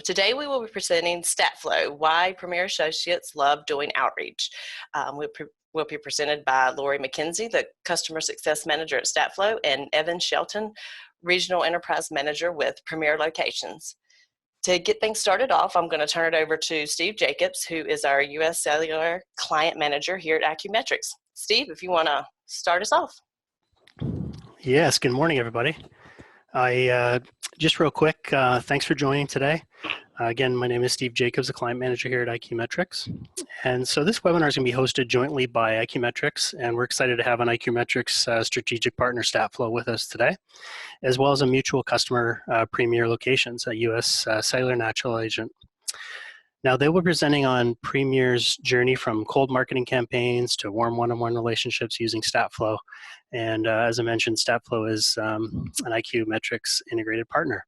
Today we will be presenting Statflo, Why Premier Associates Love Doing Outreach. Will be presented by Lori McKenzie, the Customer Success Manager at Statflo, and Evan Shelton, Regional Enterprise Manager with Premier Locations. To get things started off, I'm going to turn it over to Steve Jacobs, who is our US Cellular Client Manager here at IQmetrics. Steve, if you want to start us off. Yes, good morning, everybody. Just real quick, thanks for joining today. Again, my name is Steve Jacobs, the Client Manager here at IQmetrics. And so this webinar is going to be hosted jointly by IQmetrics, and we're excited to have an IQmetrics strategic partner, Statflo, with us today, as well as a mutual customer, Premier Locations, a US Cellular Natural Agent. Now, they will be presenting on Premier's journey from cold marketing campaigns to warm one-on-one relationships using Statflo. And as I mentioned, Statflo is an IQmetrics integrated partner.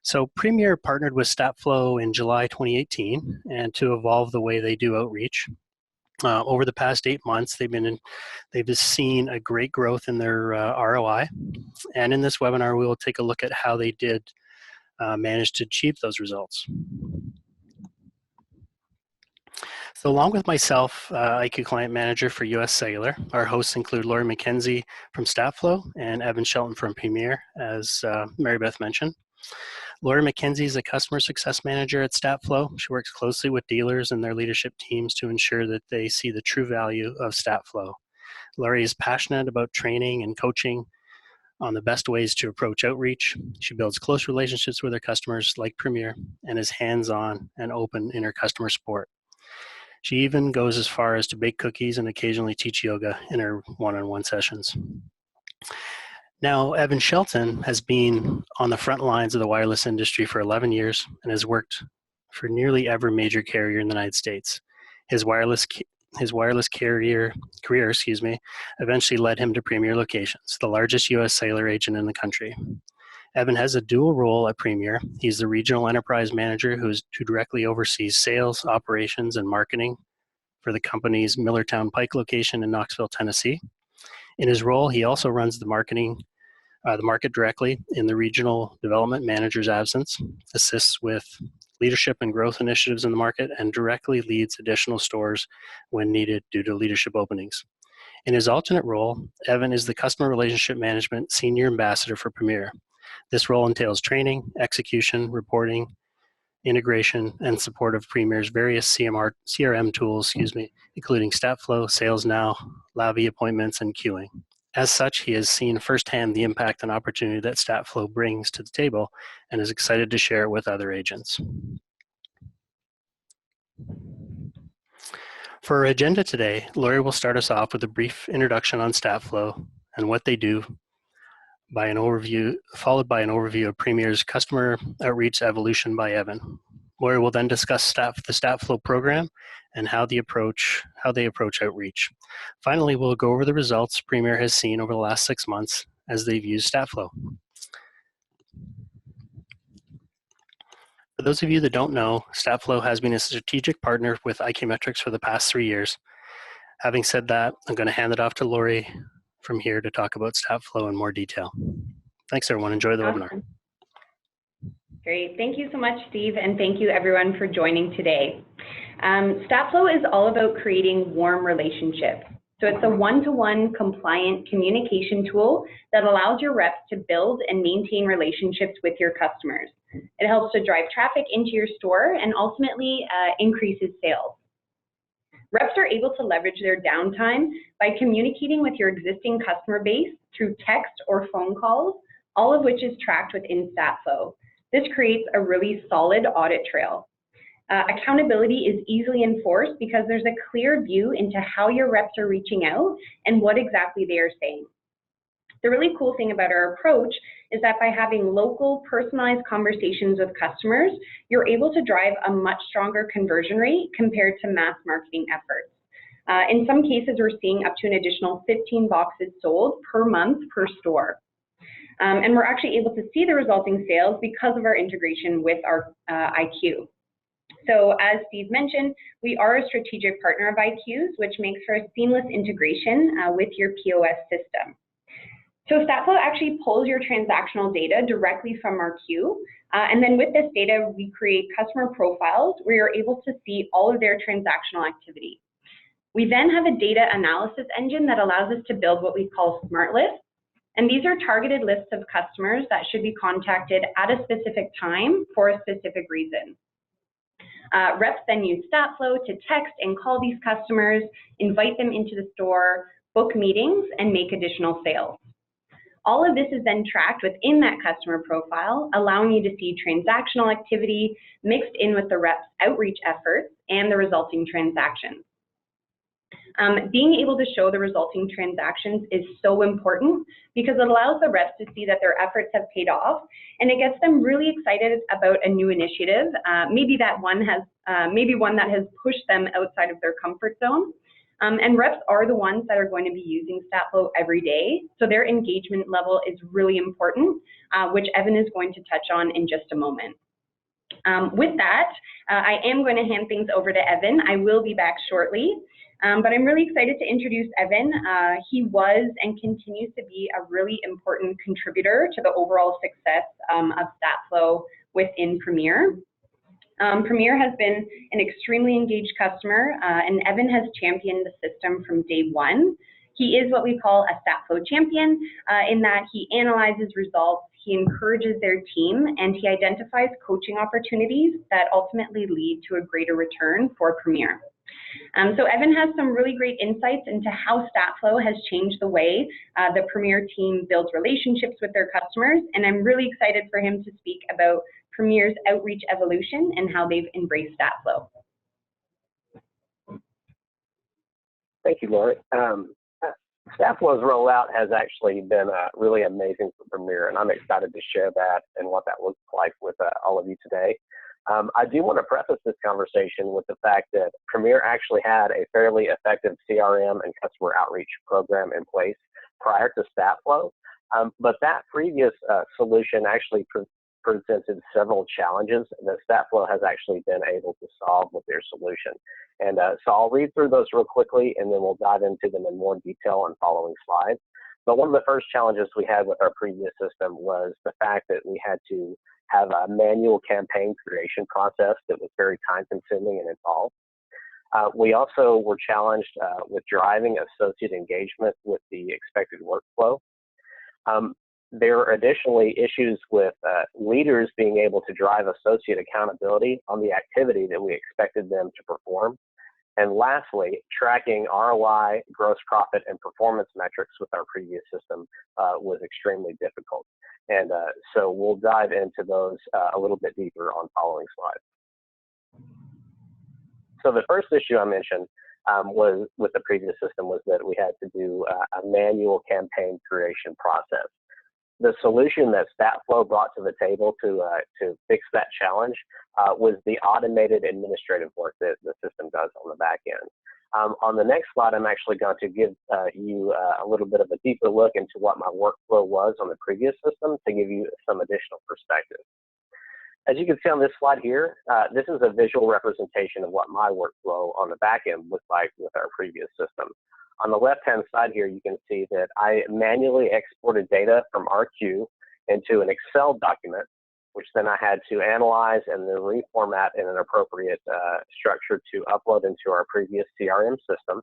So Premier partnered with Statflo in July 2018 and to evolve the way they do outreach. Over the past 8 months, they've seen a great growth in their ROI. And in this webinar, we will take a look at how they did manage to achieve those results. So along with myself, IQ Client Manager for US Cellular, our hosts include Lori McKenzie from Statflo and Evan Shelton from Premier, as Mary Beth mentioned. Lori McKenzie is a Customer Success Manager at Statflo. She works closely with dealers and their leadership teams to ensure that they see the true value of Statflo. Lori is passionate about training and coaching on the best ways to approach outreach. She builds close relationships with her customers like Premier and is hands-on and open in her customer support. She even goes as far as to bake cookies and occasionally teach yoga in her one-on-one sessions. Now, Evan Shelton has been on the front lines of the wireless industry for 11 years and has worked for nearly every major carrier in the United States. His wireless career, eventually led him to Premier Locations, the largest US cellular agent in the country. Evan has a dual role at Premier. He's the Regional Enterprise Manager who directly oversees sales, operations, and marketing for the company's Millertown Pike location in Knoxville, Tennessee. In his role, he also runs the market directly in the Regional Development Manager's absence, assists with leadership and growth initiatives in the market, and directly leads additional stores when needed due to leadership openings. In his alternate role, Evan is the Customer Relationship Management Senior Ambassador for Premier. This role entails training, execution, reporting, integration, and support of Premier's various CRM tools, including Statflo, Sales Now, Lavi appointments, and queuing. As such, he has seen firsthand the impact and opportunity that Statflo brings to the table and is excited to share it with other agents. For our agenda today, Lori will start us off with a brief introduction on Statflo and what they do, followed by an overview of Premier's customer outreach evolution by Evan. Lori will then discuss the Statflo program and how they approach outreach. Finally, we'll go over the results Premier has seen over the last 6 months as they've used Statflo. For those of you that don't know, Statflo has been a strategic partner with IQmetrics for the past 3 years. Having said that, I'm going to hand it off to Lori from here to talk about Statflo in more detail. Thanks, everyone. Enjoy the webinar. Great. Thank you so much, Steve, and thank you, everyone, for joining today. Statflo is all about creating warm relationships. So it's a one-to-one compliant communication tool that allows your reps to build and maintain relationships with your customers. It helps to drive traffic into your store and ultimately increases sales. Reps are able to leverage their downtime by communicating with your existing customer base through text or phone calls, all of which is tracked within Statflo. This creates a really solid audit trail. Accountability is easily enforced because there's a clear view into how your reps are reaching out and what exactly they are saying. The really cool thing about our approach is that by having local, personalized conversations with customers, you're able to drive a much stronger conversion rate compared to mass marketing efforts. In some cases, we're seeing up to an additional 15 boxes sold per month per store. And we're actually able to see the resulting sales because of our integration with our IQ. So as Steve mentioned, we are a strategic partner of IQ's, which makes for a seamless integration with your POS system. So Statflo actually pulls your transactional data directly from our queue. And then with this data, we create customer profiles where you're able to see all of their transactional activity. We then have a data analysis engine that allows us to build what we call smart lists. And these are targeted lists of customers that should be contacted at a specific time for a specific reason. Reps then use Statflo to text and call these customers, invite them into the store, book meetings, and make additional sales. All of this is then tracked within that customer profile, allowing you to see transactional activity mixed in with the rep's outreach efforts and the resulting transactions. Being able to show the resulting transactions is so important because it allows the reps to see that their efforts have paid off, and it gets them really excited about a new initiative. Maybe one that has pushed them outside of their comfort zone. And reps are the ones that are going to be using Statflo every day, so their engagement level is really important, which Evan is going to touch on in just a moment. With that, I am going to hand things over to Evan. I will be back shortly, but I'm really excited to introduce Evan. He was and continues to be a really important contributor to the overall success of Statflo within Premier. Premier has been an extremely engaged customer, and Evan has championed the system from day one. He is what we call a Statflo champion in that he analyzes results, he encourages their team, and he identifies coaching opportunities that ultimately lead to a greater return for Premier. So Evan has some really great insights into how Statflo has changed the way the Premier team builds relationships with their customers, and I'm really excited for him to speak about Premier's outreach evolution and how they've embraced Statflo. Thank you, Lori. Statflo's rollout has actually been really amazing for Premier, and I'm excited to share that and what that looks like with all of you today. I do want to preface this conversation with the fact that Premier actually had a fairly effective CRM and customer outreach program in place prior to Statflo, but that previous solution actually presented several challenges that Statflo has actually been able to solve with their solution. And so I'll read through those real quickly, and then we'll dive into them in more detail on following slides. But one of the first challenges we had with our previous system was the fact that we had to have a manual campaign creation process that was very time-consuming and involved. We also were challenged with driving associate engagement with the expected workflow. There are additionally issues with leaders being able to drive associate accountability on the activity that we expected them to perform. And lastly, tracking ROI, gross profit, and performance metrics with our previous system was extremely difficult. And so we'll dive into those a little bit deeper on following slides. So the first issue I mentioned was with the previous system was that we had to do a manual campaign creation process. The solution that Statflo brought to the table to fix that challenge was the automated administrative work that the system does on the back end. On the next slide, I'm actually going to give you a little bit of a deeper look into what my workflow was on the previous system to give you some additional perspective. As you can see on this slide here, this is a visual representation of what my workflow on the back end looked like with our previous system. On the left-hand side here, you can see that I manually exported data from RQ into an Excel document, which then I had to analyze and then reformat in an appropriate structure to upload into our previous CRM system.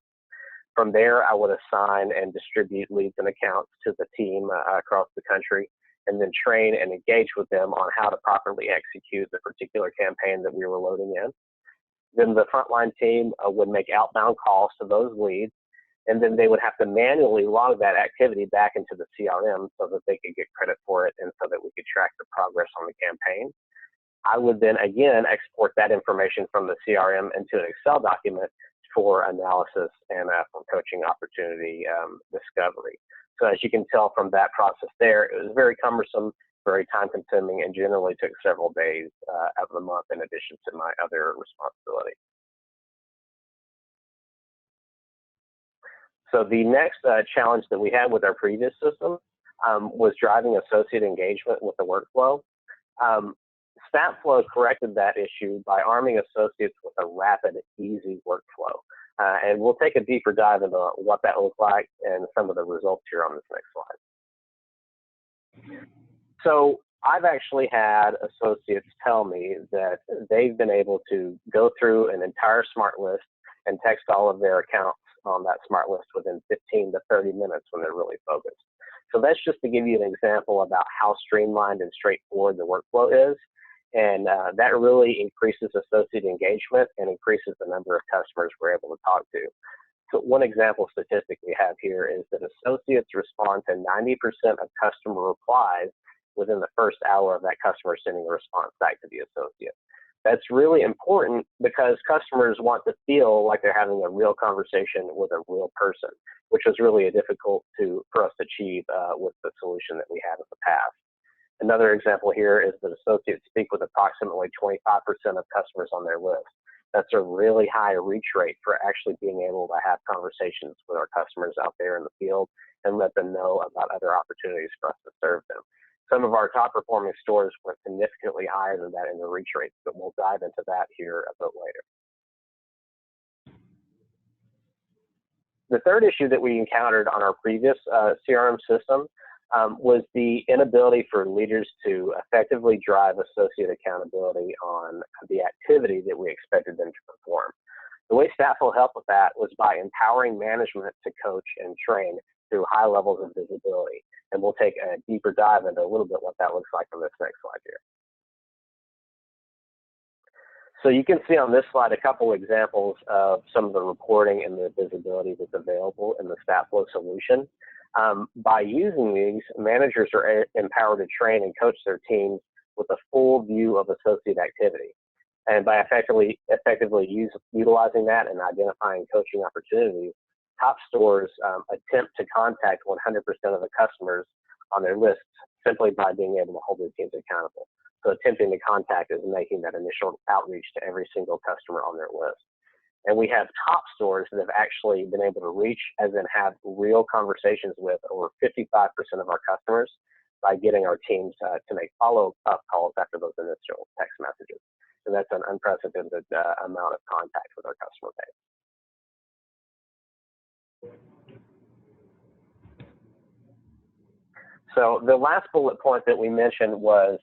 From there, I would assign and distribute leads and accounts to the team across the country, and then train and engage with them on how to properly execute the particular campaign that we were loading in. Then the frontline team would make outbound calls to those leads, and then they would have to manually log that activity back into the CRM so that they could get credit for it and so that we could track the progress on the campaign. I would then again export that information from the CRM into an Excel document for analysis and for coaching opportunity discovery. So as you can tell from that process there, it was very cumbersome, very time consuming, and generally took several days of the month in addition to my other responsibilities. So the next challenge that we had with our previous system was driving associate engagement with the workflow. Statflo corrected that issue by arming associates with a rapid, easy workflow. And we'll take a deeper dive into what that looks like and some of the results here on this next slide. So I've actually had associates tell me that they've been able to go through an entire smart list and text all of their accounts on that smart list within 15 to 30 minutes when they're really focused. So that's just to give you an example about how streamlined and straightforward the workflow is. And that really increases associate engagement and increases the number of customers we're able to talk to. So one example statistic we have here is that associates respond to 90% of customer replies within the first hour of that customer sending a response back to the associate. That's really important because customers want to feel like they're having a real conversation with a real person, which was really difficult for us to achieve with the solution that we had in the past. Another example here is that associates speak with approximately 25% of customers on their list. That's a really high reach rate for actually being able to have conversations with our customers out there in the field and let them know about other opportunities for us to serve them. Some of our top performing stores went significantly higher than that in the reach rates, but we'll dive into that here a bit later. The third issue that we encountered on our previous CRM system was the inability for leaders to effectively drive associate accountability on the activity that we expected them to perform. The way Statflo helped with that was by empowering management to coach and train through high levels of visibility. And we'll take a deeper dive into a little bit what that looks like on this next slide here. So you can see on this slide a couple examples of some of the reporting and the visibility that's available in the Statflo solution. By using these, managers are empowered to train and coach their teams with a full view of associate activity. And by effectively utilizing that and identifying coaching opportunities, top stores attempt to contact 100% of the customers on their lists simply by being able to hold their teams accountable. So attempting to contact is making that initial outreach to every single customer on their list. And we have top stores that have actually been able to reach, as in have real conversations with over 55% of our customers by getting our teams to make follow-up calls after those initial text messages. And that's an unprecedented amount of contact with our customer base. So the last bullet point that we mentioned was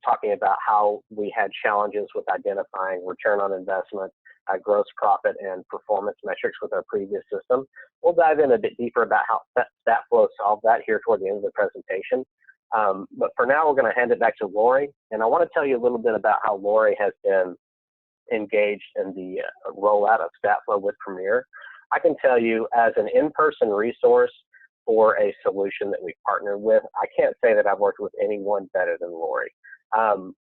talking about how we had challenges with identifying return on investment, gross profit, and performance metrics with our previous system. We'll dive in a bit deeper about how Statflo solved that here toward the end of the presentation. But for now, we're going to hand it back to Lori. And I want to tell you a little bit about how Lori has been engaged in the rollout of Statflo with Premier. I can tell you, as an in-person resource for a solution that we've partnered with, I can't say that I've worked with anyone better than Lori.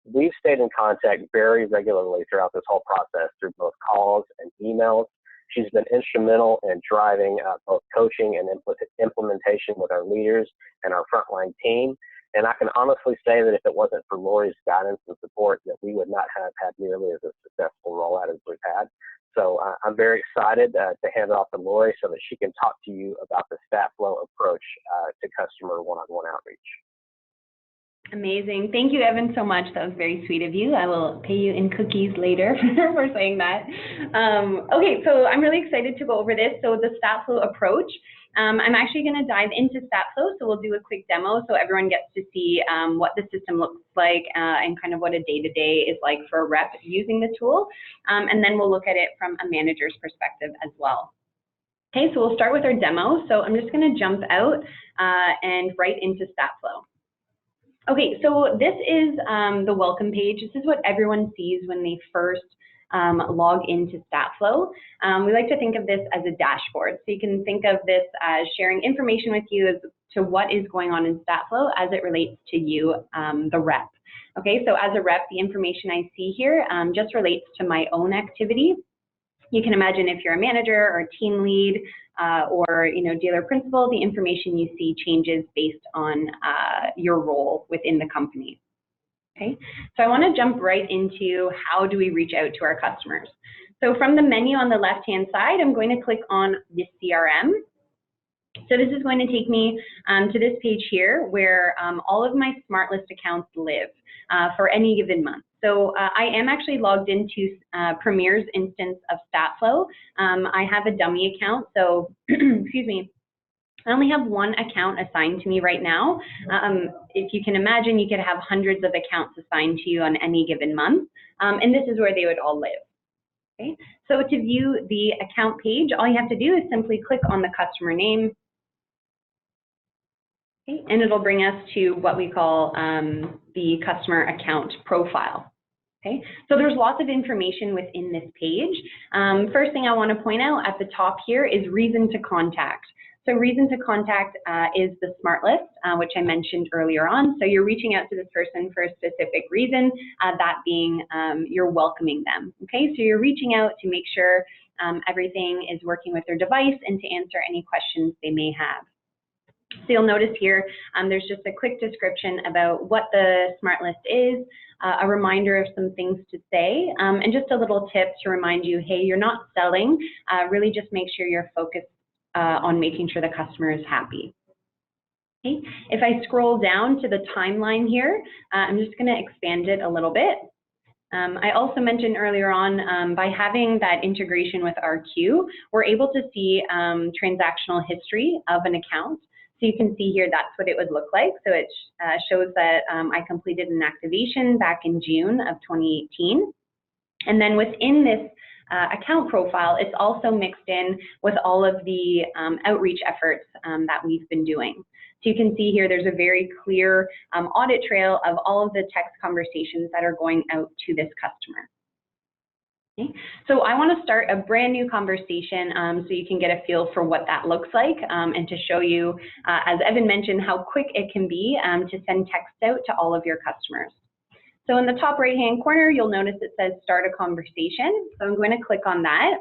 We've stayed in contact very regularly throughout this whole process through both calls and emails. She's been instrumental in driving both coaching and implementation with our leaders and our frontline team. And I can honestly say that if it wasn't for Lori's guidance and support, that we would not have had nearly as a successful rollout as we've had. So I'm very excited to hand it off to Lori so that she can talk to you about the Statflo approach to customer one-on-one outreach. Amazing. Thank you, Evan, so much. That was very sweet of you. I will pay you in cookies later for saying that. Okay, so I'm really excited to go over this. So the Statflo approach, I'm actually going to dive into Statflo. So we'll do a quick demo so everyone gets to see what the system looks like and kind of what a day-to-day is like for a rep using the tool. And then we'll look at it from a manager's perspective as well. Okay, so we'll start with our demo. So I'm just going to jump out and right into Statflo. Okay, so this is the welcome page. This is what everyone sees when they first log into Statflo. We like to think of this as a dashboard. So you can think of this as sharing information with you as to what is going on in Statflo as it relates to you, the rep. Okay, so as a rep, the information I see here just relates to my own activity. You can imagine if you're a manager or a team lead or dealer principal, the information you see changes based on your role within the company. Okay, so I want to jump right into how do we reach out to our customers. So from the menu on the left-hand side, I'm going to click on the CRM. So this is going to take me to this page here where all of my smart list accounts live for any given month. So I am actually logged into Premier's instance of Statflo. I have a dummy account, so excuse me. I only have one account assigned to me right now. If you can imagine, you could have hundreds of accounts assigned to you on any given month, and this is where they would all live. Okay? So to view the account page, all you have to do is simply click on the customer name, okay? And it'll bring us to what we call the customer account profile. Okay, so there's lots of information within this page. First thing I want to point out at the top here is reason to contact. So reason to contact is the smart list, which I mentioned earlier on. So you're reaching out to this person for a specific reason, that being you're welcoming them. Okay, so you're reaching out to make sure everything is working with their device and to answer any questions they may have. So you'll notice here, there's just a quick description about what the smart list is, a reminder of some things to say, and just a little tip to remind you, hey, you're not selling, really just make sure you're focused on making sure the customer is happy. Okay. If I scroll down to the timeline here, I'm just going to expand it a little bit. I also mentioned earlier on, by having that integration with RQ, we're able to see transactional history of an account. So you can see here, that's what it would look like. So it shows that I completed an activation back in June of 2018. And then within this account profile, it's also mixed in with all of the outreach efforts that we've been doing. So you can see here, there's a very clear audit trail of all of the text conversations that are going out to this customer. Okay. So I want to start a brand new conversation so you can get a feel for what that looks like and to show you, as Evan mentioned, how quick it can be to send text out to all of your customers. So in the top right-hand corner, you'll notice it says start a conversation. So I'm going to click on that.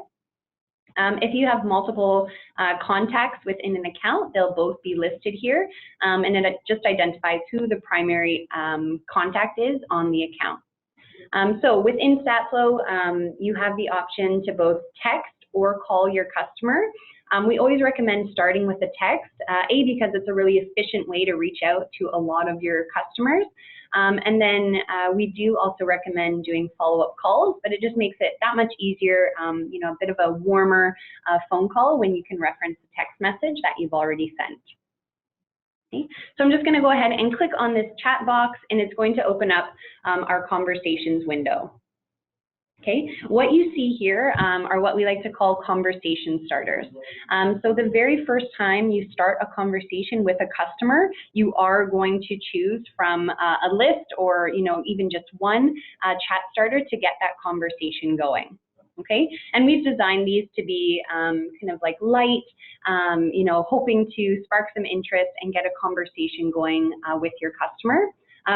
If you have multiple contacts within an account, they'll both be listed here, and it just identifies who the primary contact is on the account. So within Statflo, you have the option to both text or call your customer. We always recommend starting with the text, because it's a really efficient way to reach out to a lot of your customers. And then we do also recommend doing follow-up calls, but it just makes it that much easier, you know, a bit of a warmer phone call when you can reference the text message that you've already sent. Okay. So I'm just going to go ahead and click on this chat box, and it's going to open up our conversations window. Okay, what you see here are what we like to call conversation starters. So the very first time you start a conversation with a customer, you are going to choose from a list or, you know, even just one chat starter to get that conversation going. Okay, and we've designed these to be kind of like light, you know, hoping to spark some interest and get a conversation going with your customer.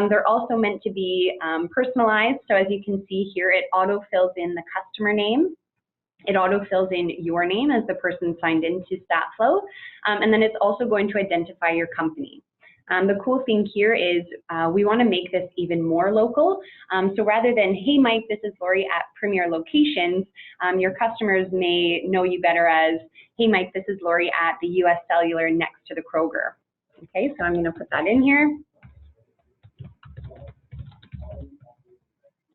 They're also meant to be personalized. So as you can see here, it auto fills in the customer name. It auto fills in your name as the person signed into Statflo. And then it's also going to identify your company. The cool thing here is we want to make this even more local. So rather than, hey, Mike, this is Lori at Premier Locations, your customers may know you better as, hey, Mike, this is Lori at the US Cellular next to the Kroger. Okay, so I'm going to put that in here.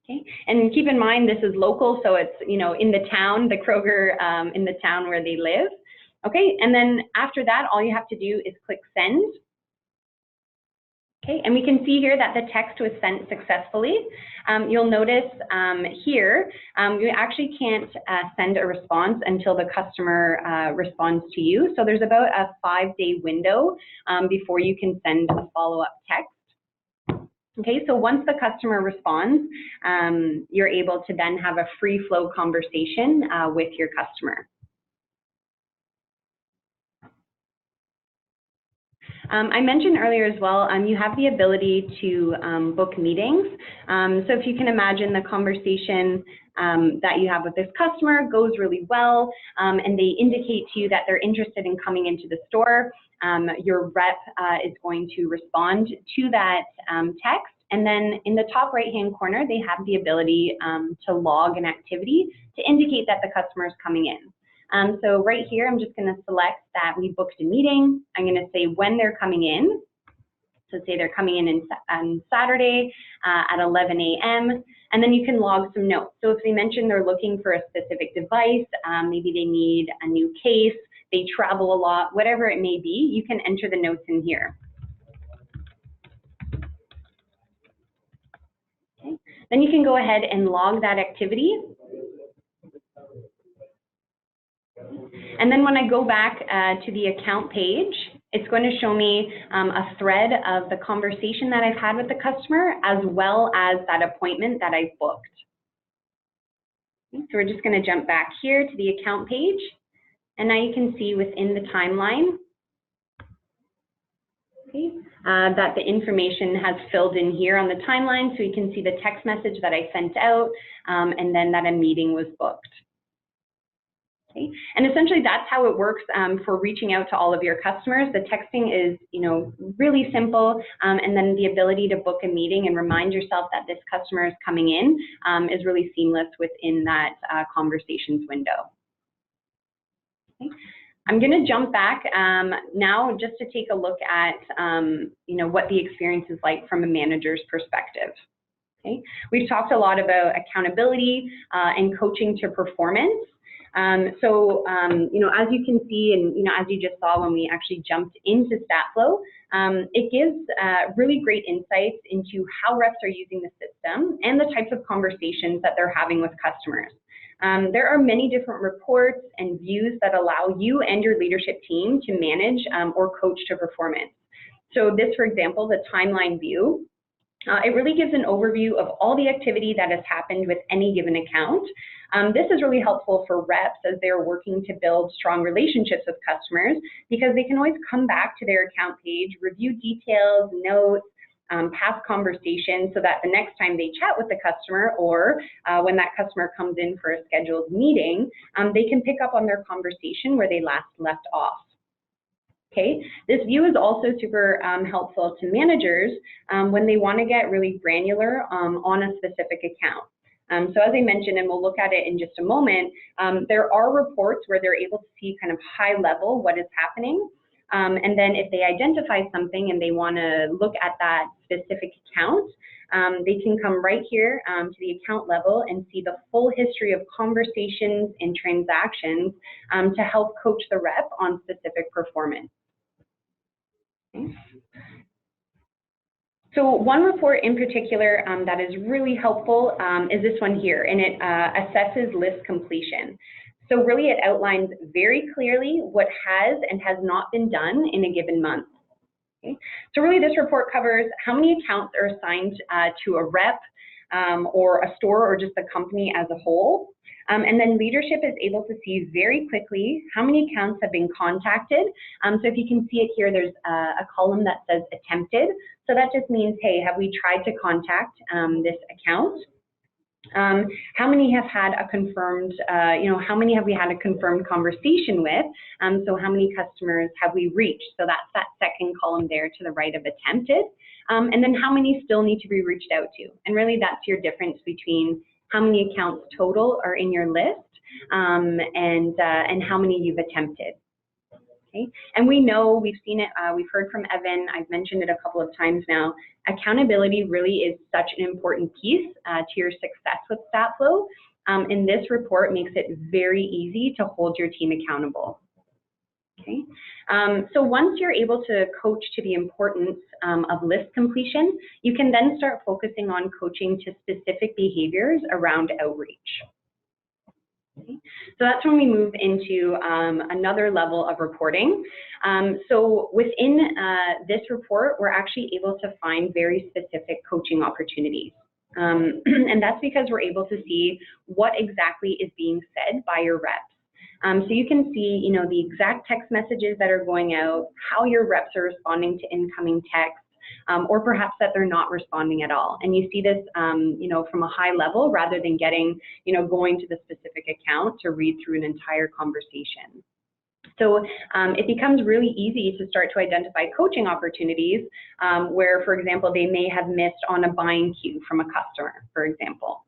Okay. And keep in mind, this is local, so it's, you know, in the town, the Kroger in the town where they live. Okay, and then after that, all you have to do is click send. Okay, and we can see here that the text was sent successfully. You'll notice here, you actually can't send a response until the customer responds to you. So there's about a 5-day window before you can send a follow-up text. Okay, so once the customer responds, you're able to then have a free flow conversation with your customer. I mentioned earlier as well, you have the ability to book meetings. So if you can imagine the conversation that you have with this customer goes really well, and they indicate to you that they're interested in coming into the store, your rep is going to respond to that text. And then in the top right-hand corner, they have the ability to log an activity to indicate that the customer is coming in. So right here, I'm just going to select that we booked a meeting. I'm going to say when they're coming in. So say they're coming in on Saturday at 11 a.m. And then you can log some notes. So if they mention they're looking for a specific device, maybe they need a new case, they travel a lot, whatever it may be, you can enter the notes in here. Okay. Then you can go ahead and log that activity. And then when I go back to the account page, it's going to show me a thread of the conversation that I've had with the customer, as well as that appointment that I've booked. Okay, so we're just going to jump back here to the account page, and now you can see within the timeline, okay, that the information has filled in here on the timeline, so you can see the text message that I sent out, and then that a meeting was booked. Okay. And essentially that's how it works for reaching out to all of your customers. The texting is, really simple, and then the ability to book a meeting and remind yourself that this customer is coming in is really seamless within that conversations window. Okay. I'm going to jump back now just to take a look at what the experience is like from a manager's perspective. Okay. We've talked a lot about accountability and coaching to performance. As you can see, and as you just saw when we actually jumped into Statflo, it gives really great insights into how reps are using the system and the types of conversations that they're having with customers. There are many different reports and views that allow you and your leadership team to manage or coach to performance. So this, for example, the timeline view, it really gives an overview of all the activity that has happened with any given account. This is really helpful for reps as they're working to build strong relationships with customers, because they can always come back to their account page, review details, notes, past conversations, so that the next time they chat with the customer, or when that customer comes in for a scheduled meeting, they can pick up on their conversation where they last left off. Okay, this view is also super helpful to managers when they want to get really granular on a specific account. So as I mentioned, and we'll look at it in just a moment, there are reports where they're able to see kind of high level what is happening. And then if they identify something and they want to look at that specific account, they can come right here to the account level and see the full history of conversations and transactions to help coach the rep on specific performance. Okay. So one report in particular that is really helpful is this one here, and it assesses list completion. So really it outlines very clearly what has and has not been done in a given month. Okay. So really this report covers how many accounts are assigned to a rep or a store or just the company as a whole. And then leadership is able to see very quickly how many accounts have been contacted. So if you can see it here, there's a column that says attempted. So that just means, hey, have we tried to contact this account? How many have had a confirmed, how many have we had a confirmed conversation with? So how many customers have we reached? So that's that second column there to the right of attempted. And then how many still need to be reached out to? And really that's your difference between how many accounts total are in your list and how many you've attempted. Okay. And we know, we've seen it, we've heard from Evan, I've mentioned it a couple of times now, accountability really is such an important piece to your success with Statflo. And this report makes it very easy to hold your team accountable. Okay. So once you're able to coach to the importance of list completion, you can then start focusing on coaching to specific behaviors around outreach. Okay. So that's when we move into another level of reporting. So within this report, we're actually able to find very specific coaching opportunities. And that's because we're able to see what exactly is being said by your reps. So you can see, the exact text messages that are going out, how your reps are responding to incoming texts, or perhaps that they're not responding at all. And you see this, from a high level rather than getting, going to the specific account to read through an entire conversation. So it becomes really easy to start to identify coaching opportunities where, for example, they may have missed on a buying queue from a customer, for example.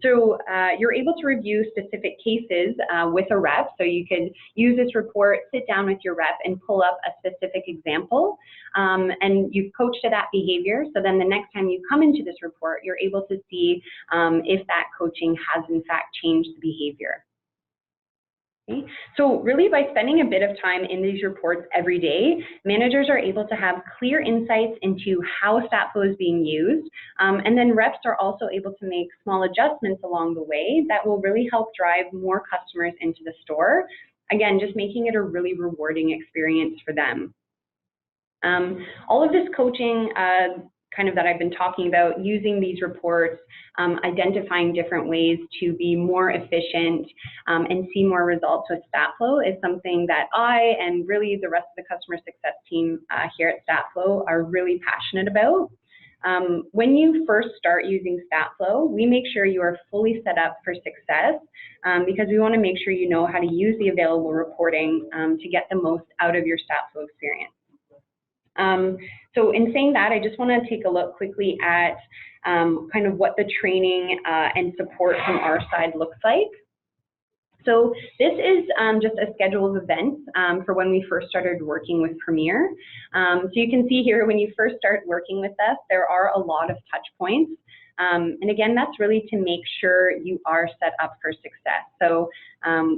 So you're able to review specific cases with a rep. So you can use this report, sit down with your rep and pull up a specific example, and you've coached to that behavior. So then the next time you come into this report, you're able to see if that coaching has in fact changed the behavior. Okay. So really, by spending a bit of time in these reports every day, managers are able to have clear insights into how Statflo is being used, and then reps are also able to make small adjustments along the way that will really help drive more customers into the store. Again, just making it a really rewarding experience for them. All of this coaching kind of that I've been talking about, using these reports, identifying different ways to be more efficient and see more results with Statflo is something that I and really the rest of the customer success team here at Statflo are really passionate about. When you first start using Statflo, we make sure you are fully set up for success because we want to make sure you know how to use the available reporting to get the most out of your Statflo experience. So in saying that, I just want to take a look quickly at kind of what the training and support from our side looks like. So this is just a schedule of events for when we first started working with Premier. So you can see here when you first start working with us, there are a lot of touch points. And again, that's really to make sure you are set up for success. So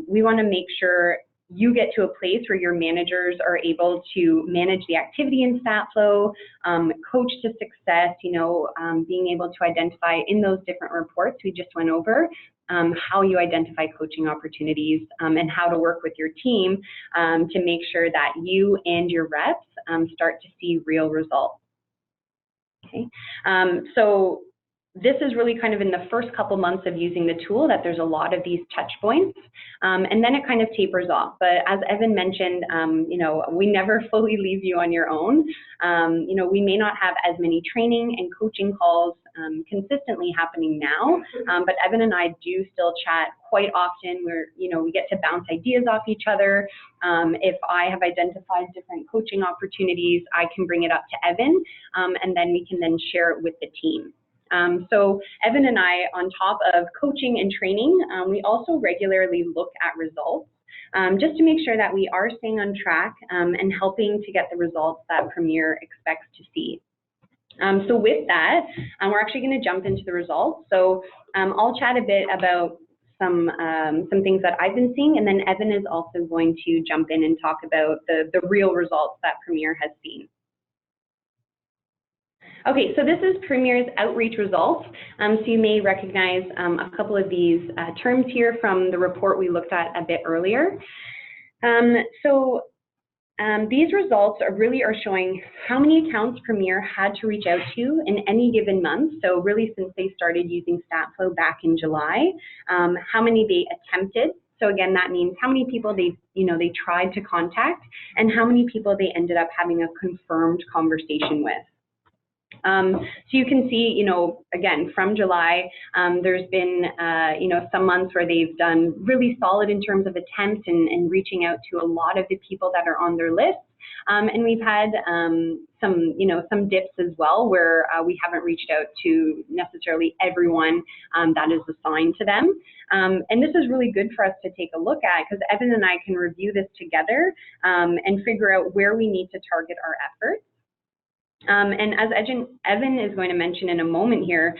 we want to make sure you get to a place where your managers are able to manage the activity in Statflo, coach to success, being able to identify in those different reports we just went over, how you identify coaching opportunities and how to work with your team to make sure that you and your reps start to see real results. Okay, so this is really kind of in the first couple months of using the tool that there's a lot of these touch points, and then it kind of tapers off. But as Evan mentioned, we never fully leave you on your own. We may not have as many training and coaching calls consistently happening now, but Evan and I do still chat quite often where, we get to bounce ideas off each other. If I have identified different coaching opportunities, I can bring it up to Evan, and then we can then share it with the team. So Evan and I, on top of coaching and training, we also regularly look at results just to make sure that we are staying on track and helping to get the results that Premier expects to see. So with that, we're actually going to jump into the results. So I'll chat a bit about some things that I've been seeing, and then Evan is also going to jump in and talk about the real results that Premier has seen. Okay, so this is Premier's outreach results. So you may recognize a couple of these terms here from the report we looked at a bit earlier. These results really are showing how many accounts Premier had to reach out to in any given month. So really since they started using Statflo back in July, how many they attempted. So again, that means how many people they tried to contact and how many people they ended up having a confirmed conversation with. So you can see, again, from July, there's been, some months where they've done really solid in terms of attempts and reaching out to a lot of the people that are on their list. And we've had some dips as well where we haven't reached out to necessarily everyone that is assigned to them. And this is really good for us to take a look at because Evan and I can review this together and figure out where we need to target our efforts. And as Evan is going to mention in a moment here,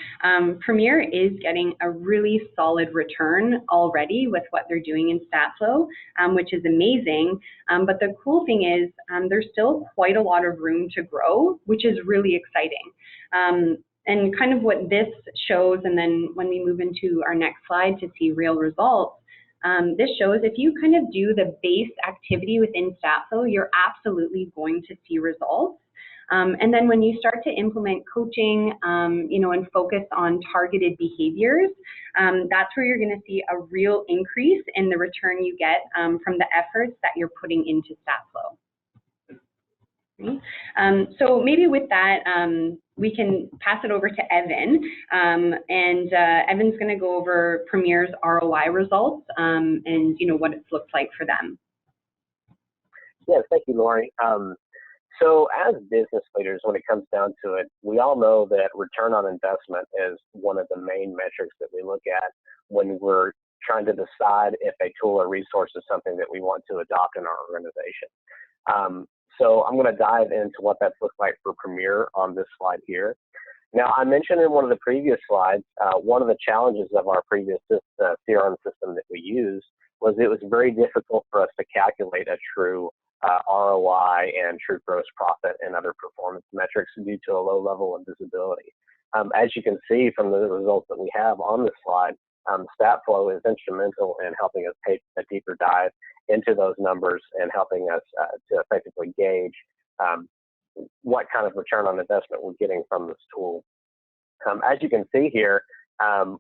Premier is getting a really solid return already with what they're doing in Statflo, which is amazing. But the cool thing is there's still quite a lot of room to grow, which is really exciting. And kind of what this shows, and then when we move into our next slide to see real results, this shows if you kind of do the base activity within Statflo, you're absolutely going to see results. And then when you start to implement coaching, and focus on targeted behaviors, that's where you're going to see a real increase in the return you get from the efforts that you're putting into Statflo. Okay. So maybe with that, we can pass it over to Evan, and Evan's going to go over Premier's ROI results and what it's looked like for them. Yes, thank you, Lori. So as business leaders, when it comes down to it, we all know that return on investment is one of the main metrics that we look at when we're trying to decide if a tool or resource is something that we want to adopt in our organization. So I'm going to dive into what that's looked like for Premier on this slide here. Now, I mentioned in one of the previous slides, one of the challenges of our previous CRM system that we use was it was very difficult for us to calculate a true ROI and true gross profit and other performance metrics due to a low level of visibility. As you can see from the results that we have on this slide, Statflo is instrumental in helping us take a deeper dive into those numbers and helping us to effectively gauge what kind of return on investment we're getting from this tool. As you can see here,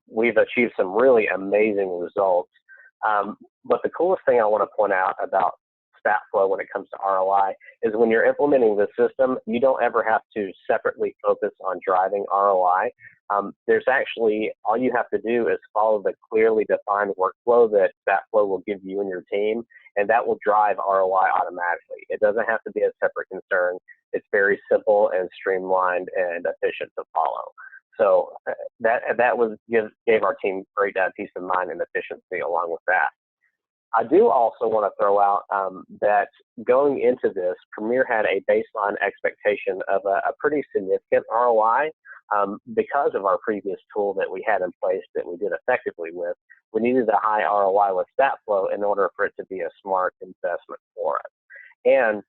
we've achieved some really amazing results. But the coolest thing I want to point out about Statflo when it comes to ROI is when you're implementing the system, you don't ever have to separately focus on driving ROI. There's actually, all you have to do is follow the clearly defined workflow that Statflo will give you and your team, and that will drive ROI automatically. It doesn't have to be a separate concern. It's very simple and streamlined and efficient to follow. So that gave our team great peace of mind and efficiency along with that. I do also want to throw out that going into this, Premier had a baseline expectation of a pretty significant ROI because of our previous tool that we had in place that we did effectively with. We needed a high ROI with Statflo in order for it to be a smart investment for us. And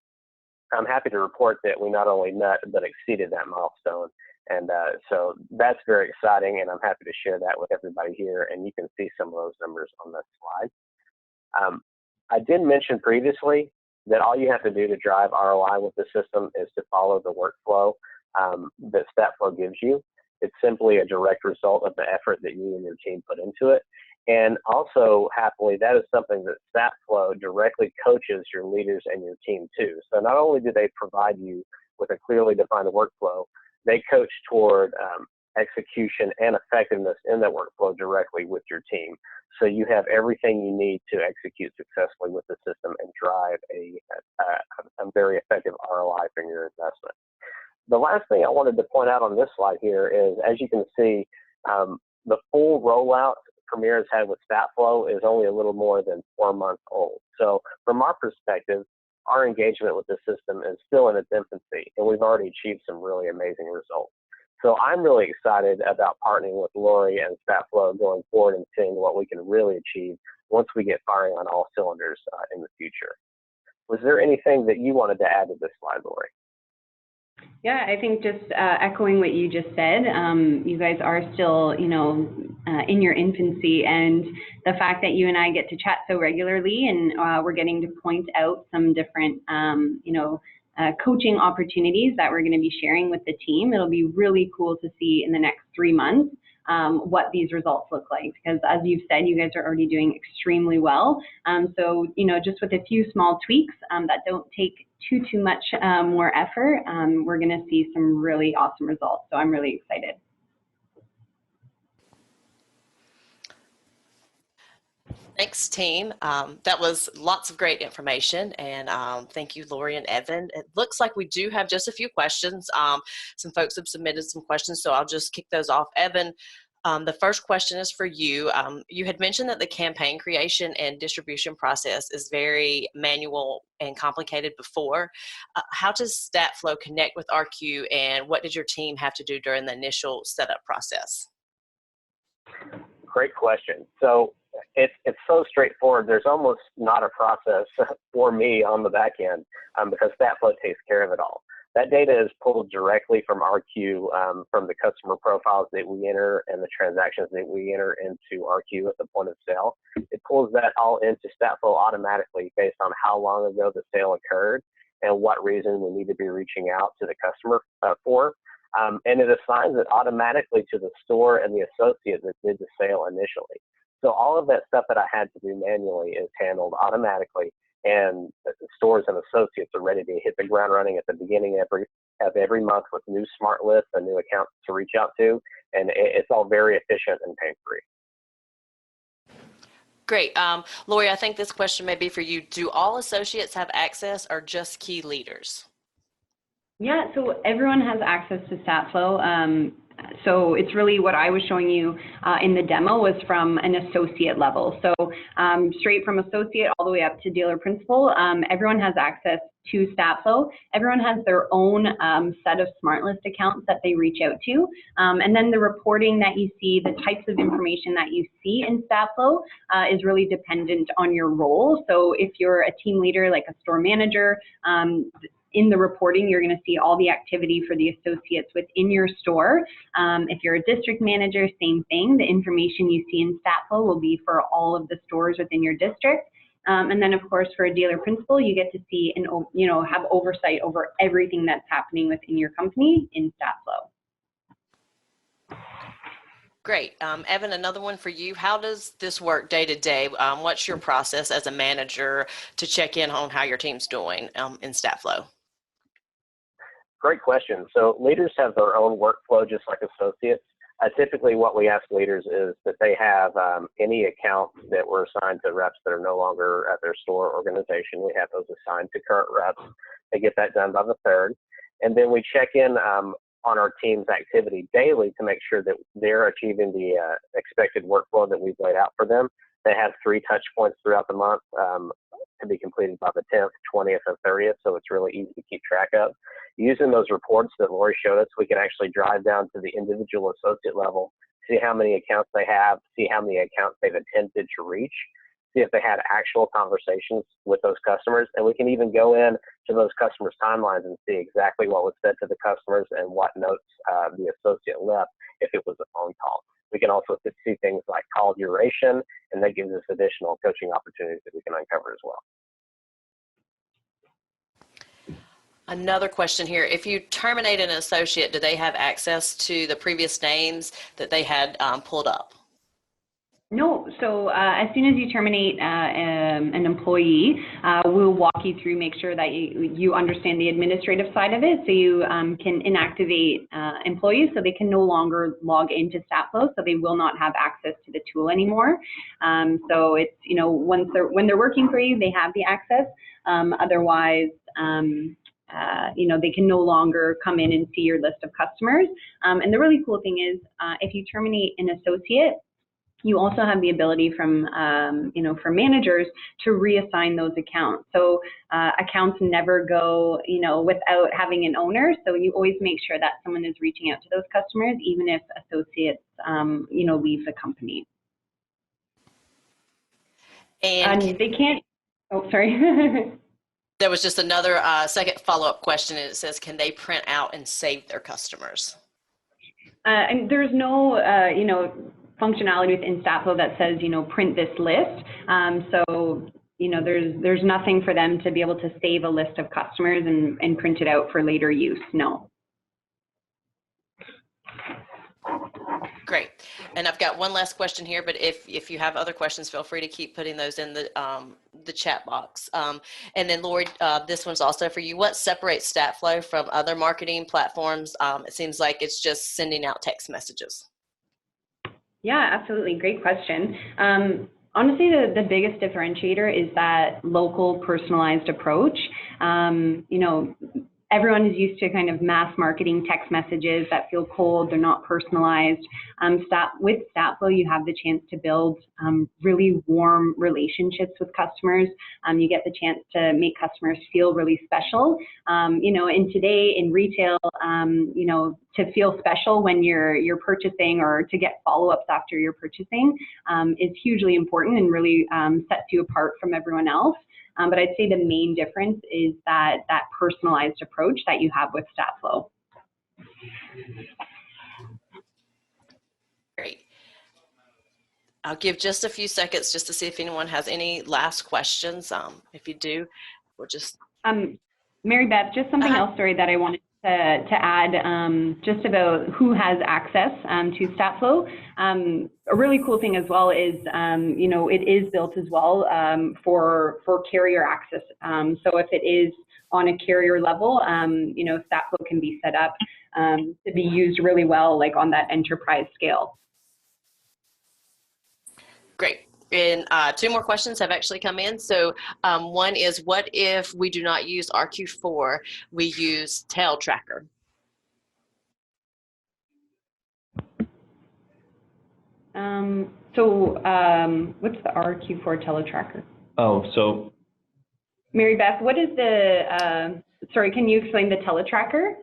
I'm happy to report that we not only met but exceeded that milestone. And so that's very exciting, and I'm happy to share that with everybody here. And you can see some of those numbers on this slide. I did mention previously that all you have to do to drive ROI with the system is to follow the workflow that Statflo gives you. It's simply a direct result of the effort that you and your team put into it. And also, happily, that is something that Statflo directly coaches your leaders and your team too. So not only do they provide you with a clearly defined workflow, they coach toward execution and effectiveness in that workflow directly with your team. So you have everything you need to execute successfully with the system and drive a very effective ROI from your investment. The last thing I wanted to point out on this slide here is, as you can see, the full rollout Premier has had with Statflo is only a little more than 4 months old. So from our perspective, our engagement with the system is still in its infancy, and we've already achieved some really amazing results. So I'm really excited about partnering with Lori and Statflo going forward and seeing what we can really achieve once we get firing on all cylinders in the future. Was there anything that you wanted to add to this slide, Lori? Yeah, I think just echoing what you just said, you guys are still, in your infancy, and the fact that you and I get to chat so regularly, and we're getting to point out some different, coaching opportunities that we're going to be sharing with the team. It'll be really cool to see in the next 3 months what these results look like, because as you've said, you guys are already doing extremely well. So, just with a few small tweaks that don't take too much more effort, we're going to see some really awesome results. So I'm really excited. Thanks, team. That was lots of great information, and thank you, Lori and Evan. It looks like we do have just a few questions. Some folks have submitted some questions, so I'll just kick those off. Evan, the first question is for you. You had mentioned that the campaign creation and distribution process is very manual and complicated before. How does Statflo connect with RQ, and what did your team have to do during the initial setup process? Great question. So it's so straightforward. There's almost not a process for me on the back end because Statflo takes care of it all. That data is pulled directly from RQ, from the customer profiles that we enter and the transactions that we enter into RQ at the point of sale. It pulls that all into Statflo automatically based on how long ago the sale occurred and what reason we need to be reaching out to the customer for. And it assigns it automatically to the store and the associate that did the sale initially. So all of that stuff that I had to do manually is handled automatically, and stores and associates are ready to hit the ground running at the beginning of every month with new smart lists and new accounts to reach out to, and it's all very efficient and pain-free. Great. Lori, I think this question may be for you. Do all associates have access or just key leaders? Yeah, so everyone has access to Statflo. So it's really what I was showing you in the demo was from an associate level. So straight from associate all the way up to dealer principal, everyone has access to Statflo. Everyone has their own set of SmartList accounts that they reach out to. And then the reporting that you see, the types of information that you see in Statflo is really dependent on your role. So if you're a team leader, like a store manager, in the reporting, you're going to see all the activity for the associates within your store. If you're a district manager, same thing. The information you see in Statflo will be for all of the stores within your district. And then, of course, for a dealer principal, you get to see and have oversight over everything that's happening within your company in Statflo. Great. Evan, another one for you. How does this work day to day? What's your process as a manager to check in on how your team's doing in Statflo? Great question. So leaders have their own workflow just like associates. Typically what we ask leaders is that they have any accounts that were assigned to reps that are no longer at their store organization. We have those assigned to current reps. They get that done by the 3rd. And then we check in on our team's activity daily to make sure that they're achieving the expected workflow that we've laid out for them. They have 3 touch points throughout the month to be completed by the 10th, 20th, and 30th, so it's really easy to keep track of. Using those reports that Lori showed us, we can actually drive down to the individual associate level, see how many accounts they have, see how many accounts they've attempted to reach, see if they had actual conversations with those customers, and we can even go in to those customers' timelines and see exactly what was said to the customers and what notes the associate left if it was a phone call. We can also see things like call duration, and that gives us additional coaching opportunities that we can uncover as well. Another question here. If you terminate an associate, do they have access to the previous names that they had pulled up? No, so as soon as you terminate an employee, we'll walk you through, make sure that you understand the administrative side of it, so you can inactivate employees so they can no longer log into Statflo, so they will not have access to the tool anymore. So it's, when they're working for you, they have the access. Otherwise, they can no longer come in and see your list of customers. And the really cool thing is, if you terminate an associate, you also have the ability from, for managers to reassign those accounts. So accounts never go, without having an owner. So you always make sure that someone is reaching out to those customers, even if associates, leave the company. And they can't, oh, sorry. There was just another second follow-up question, and it says, can they print out and save their customers? And there's no, functionality within Statflo that says, print this list. So, there's nothing for them to be able to save a list of customers and print it out for later use, no. Great. And I've got one last question here, but if you have other questions, feel free to keep putting those in the chat box. And then Lori, this one's also for you. What separates Statflo from other marketing platforms? It seems like it's just sending out text messages. Yeah, absolutely. Great question. Honestly, the biggest differentiator is that local personalized approach. Everyone is used to kind of mass marketing text messages that feel cold, they're not personalized. With Statflo, you have the chance to build really warm relationships with customers. You get the chance to make customers feel really special. And today in retail, to feel special when you're purchasing or to get follow-ups after you're purchasing is hugely important and really sets you apart from everyone else. But I'd say the main difference is that personalized approach that you have with Statflo. Great. I'll give just a few seconds just to see if anyone has any last questions. If you do, we'll just... Mary Beth, just something else, sorry, that I wanted to add just about who has access to Statflo. A really cool thing as well is, it is built as well for carrier access. So if it is on a carrier level, Statflo can be set up to be used really well, like on that enterprise scale. Great. And two more questions have actually come in. So one is, what if we do not use RQ4, we use tail tracker? What's the RQ4 teletracker? Oh, so Mary Beth, what is the, sorry, can you explain the teletracker?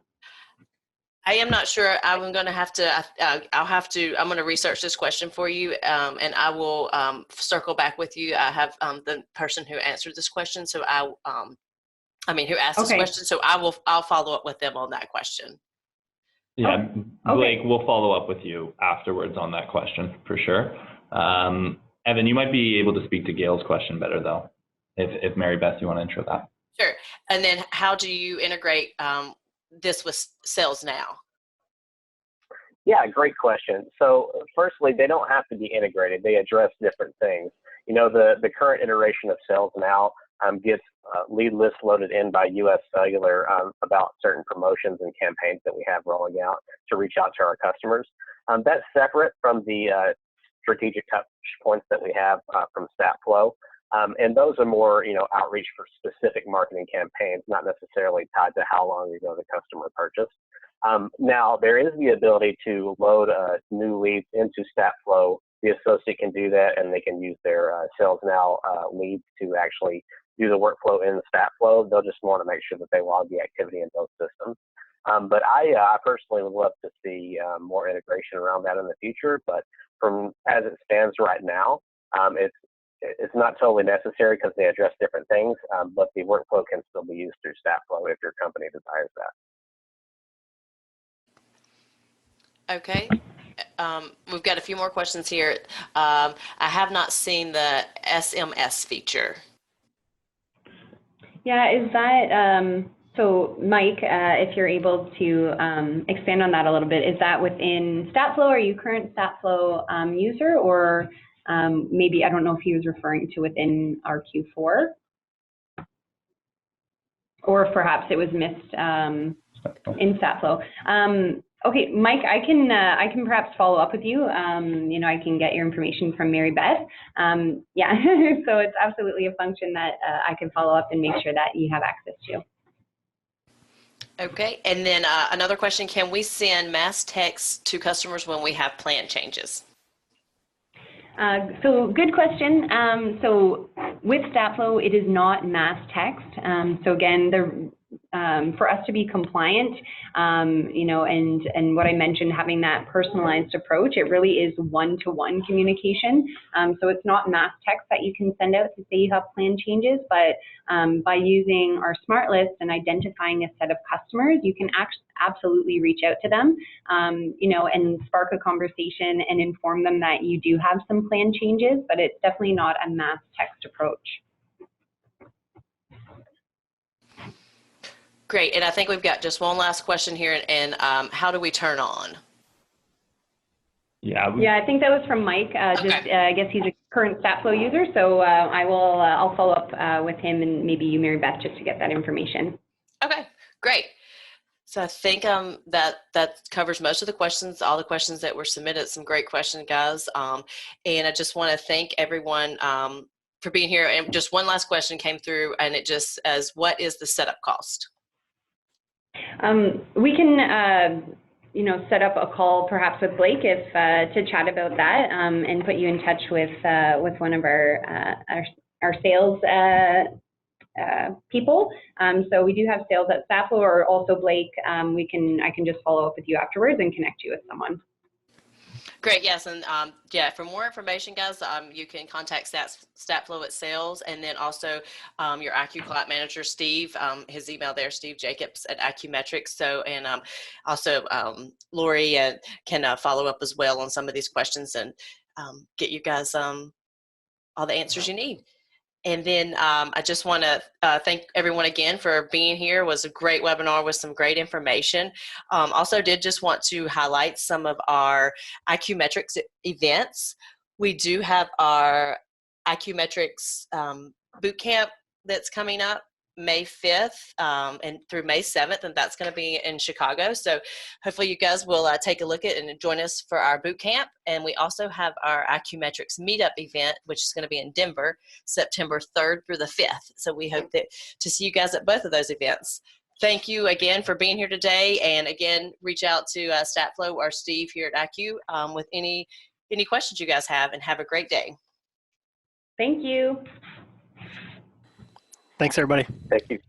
I am not sure. I'm going to have to, I'm going to research this question for you, and I will circle back with you. I have the person who answered this question, so who asked this question, so I'll follow up with them on that question. Yeah, Blake, we'll follow up with you afterwards on that question for sure. Evan, you might be able to speak to Gail's question better though, if Mary Beth, you want to intro that. Sure. And then how do you integrate this with Sales Now? Yeah, great question. So firstly, they don't have to be integrated. They address different things. You know, the current iteration of Sales Now gets lead lists loaded in by US Cellular about certain promotions and campaigns that we have rolling out to reach out to our customers. That's separate from the strategic touch points that we have from Statflo. And those are more, outreach for specific marketing campaigns, not necessarily tied to how long ago the customer purchased. Now, there is the ability to load new leads into Statflo. The associate can do that, and they can use their Sales Now leads to actually do the workflow in the Statflo. They'll just want to make sure that they log the activity in those systems. But I personally would love to see more integration around that in the future. But from as it stands right now, it's not totally necessary because they address different things. But the workflow can still be used through Statflo if your company desires that. Okay. We've got a few more questions here. I have not seen the SMS feature. Yeah, is that, so Mike, if you're able to expand on that a little bit, is that within Statflo? Are you a current Statflo user, or maybe, I don't know if he was referring to within RQ4? Or perhaps it was missed in Statflo. Okay, Mike, I can perhaps follow up with you. I can get your information from Mary Beth. Yeah, so it's absolutely a function that I can follow up and make sure that you have access to. Okay, and then another question, can we send mass texts to customers when we have plan changes? So good question. So with Statflo, it is not mass text. So again, for us to be compliant, and what I mentioned, having that personalized approach, it really is one-to-one communication. So it's not mass text that you can send out to say you have plan changes, but by using our smart list and identifying a set of customers, you can absolutely reach out to them, and spark a conversation and inform them that you do have some plan changes, but it's definitely not a mass text approach. Great, and I think we've got just one last question here, and how do we turn on? Yeah, I think that was from Mike. I guess he's a current Statflo user, so I'll follow up with him and maybe you, Mary Beth, just to get that information. Okay, great. So I think that covers most of the questions, all the questions that were submitted. Some great questions, guys. And I just want to thank everyone for being here. And just one last question came through, and it just says, what is the setup cost? We can, set up a call perhaps with Blake to chat about that, and put you in touch with one of our sales people. So we do have sales at Statflo, or also Blake. I can just follow up with you afterwards and connect you with someone. Great, yes, and for more information, guys, you can contact Statflo at sales, and then also your IQ Client Manager, Steve, his email there, Steve Jacobs at IQ Metrics. So, and also Lori can follow up as well on some of these questions and get you guys all the answers you need. And then I just want to thank everyone again for being here. It was a great webinar with some great information. Also did just want to highlight some of our IQ Metrics events. We do have our IQ Metrics bootcamp that's coming up May 5th and through May 7th, and that's going to be in Chicago. So hopefully you guys will take a look at it and join us for our boot camp. And we also have our IQ Meetup event, which is going to be in Denver, September 3rd through the 5th. So we hope to see you guys at both of those events. Thank you again for being here today. And again, reach out to Statflo or Steve here at IQ with any questions you guys have, and have a great day. Thank you. Thanks, everybody. Thank you.